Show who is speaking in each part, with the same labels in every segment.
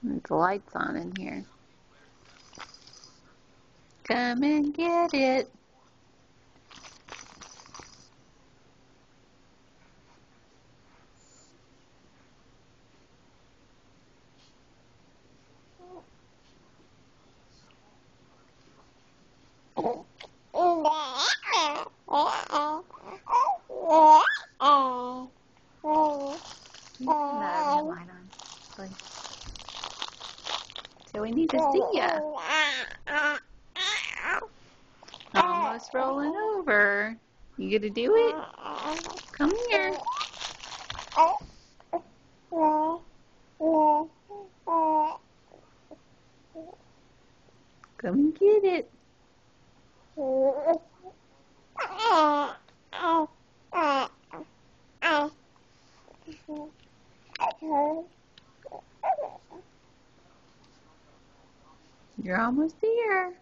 Speaker 1: The lights on in here. Come and get it. So we need to see ya. Almost rolling over. You gonna do it? Come here. Come and get it. You're almost there.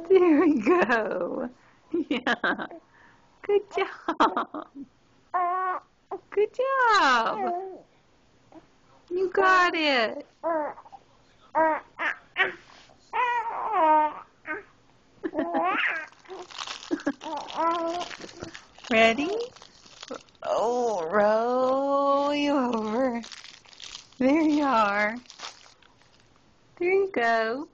Speaker 1: There we go. Yeah. Good job. Good job. You got it. Ready? Oh, roll you over. There you are. There you go.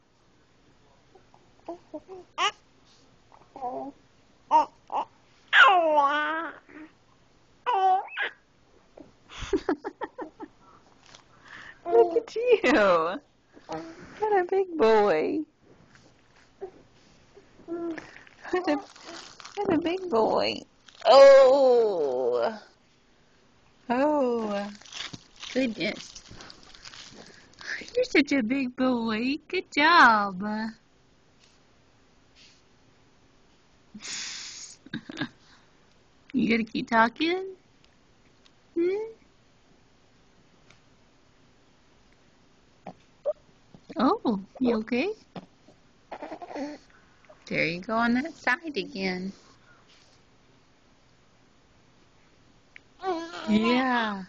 Speaker 1: Look at you. What a big boy. What a big boy. Oh. Oh. Goodness. You're such a big boy. Good job. You gonna keep talking? Oh, you okay? There you go on that side again. Yeah.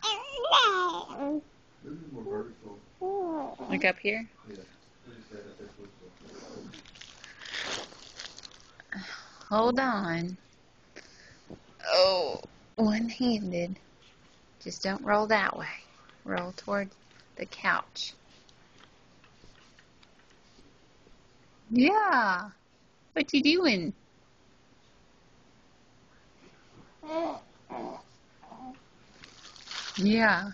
Speaker 1: Look up here. Hold on. Oh, one-handed. Just don't roll that way. Roll toward the couch. Yeah. What you doing? Yeah.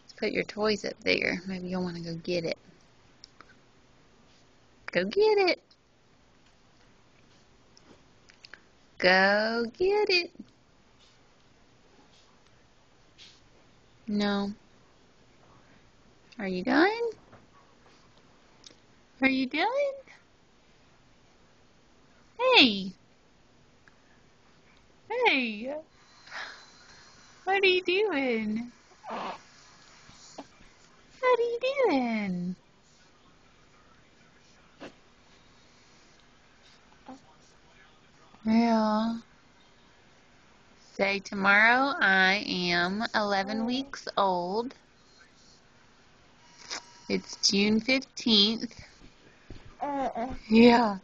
Speaker 1: Let's put your toys up there. Maybe you'll want to go get it. Go get it. Go get it. No. Are you done? Are you done? Hey. Hey. What are you doing? What are you doing? Yeah. Say tomorrow I am 11 weeks old. It's June 15th. Yeah.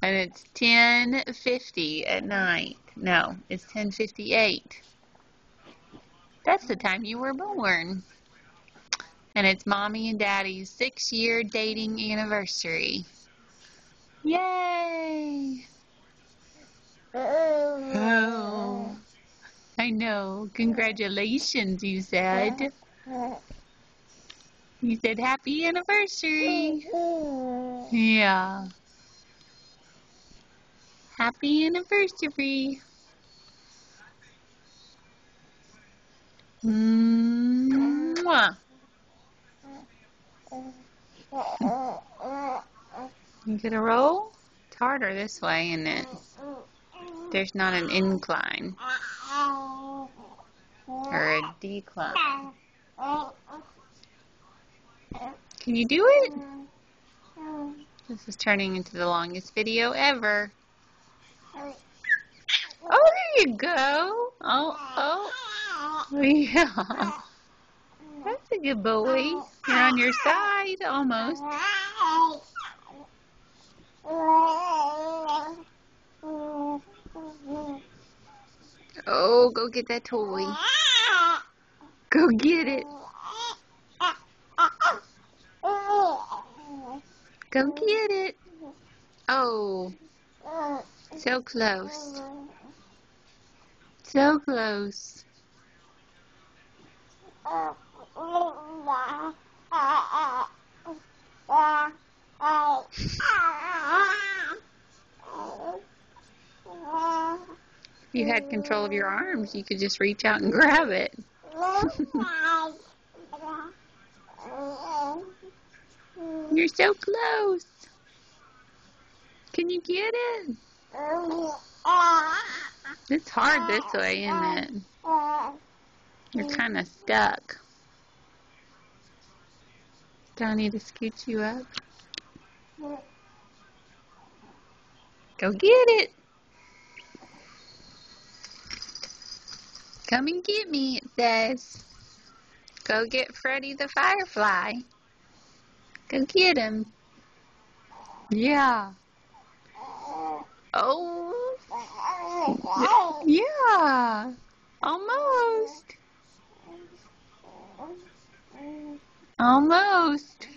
Speaker 1: And it's 10:50 at night. No, it's 10:58. That's the time you were born. And it's Mommy and Daddy's 6-year dating anniversary. Yay! Oh, I know. Congratulations, you said. You said happy anniversary. Yeah. Happy anniversary. Mwah. You gonna roll? It's harder this way, isn't it? There's not an incline or a decline. Can you do it? This is turning into the longest video ever. Oh! you go. Oh, yeah. That's a good boy. You're on your side, almost. Oh, go get that toy. Go get it. Go get it. Oh, so close. So close. If you had control of your arms, you could just reach out and grab it. You're so close. Can you get it? It's hard this way, isn't it? You're kind of stuck. Do I need to scoot you up? Go get it. Come and get me, it says. Go get Freddy the Firefly. Go get him. Yeah. Oh. Yeah. Almost. Almost.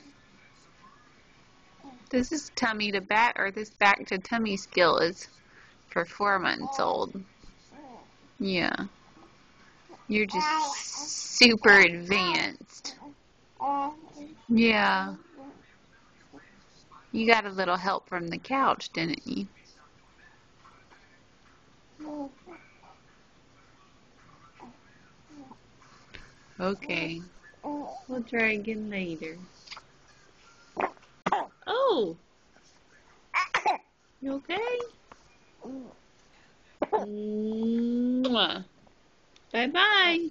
Speaker 1: This is tummy to back, or this back to tummy skill is for 4 months old. Yeah. You're just super advanced. Yeah. You got a little help from the couch, didn't you? Okay. We'll try again later. Oh! You okay? Mwah. Bye-bye.